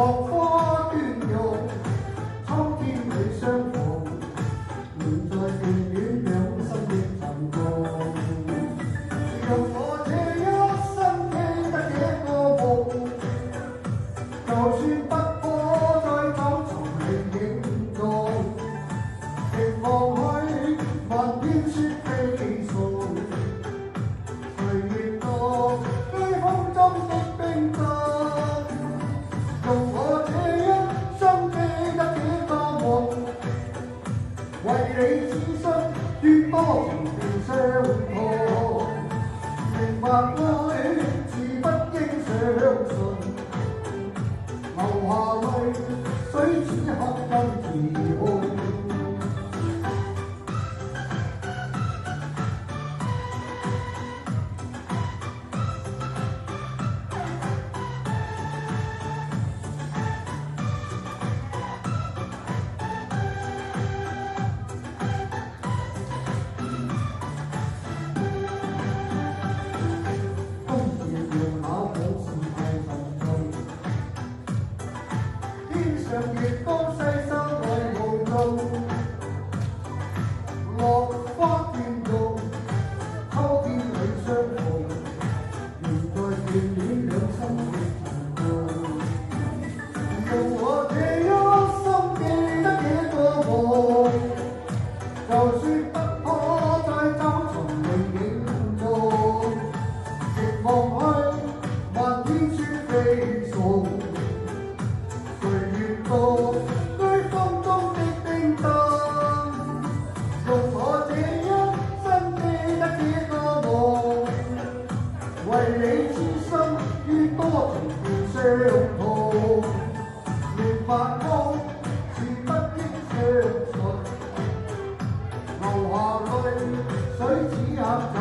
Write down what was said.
莫花端玉，秋天裏相逢，現在眷戀兩心的沉重。用我這一生記得這個夢，就算不可再走尋覓影蹤，凝望去漫天雪飛送，誰願作追風中的冰凍？用我這一生記得這個夢，為你此生越多情便相託。明白愛是不應相信，流下淚水此刻更自控。讓月光細收愛無蹤，落花斷續，秋天裏相逢，現在眷戀兩心的沉重。用我這一生記得這個夢，就算不可再找尋覓影蹤，凝望去漫天雪飛送。居風中的冰燈，用我這一生記得這個夢，為你痴心於多情便相託。明白愛是不應相信，流下淚水此刻怎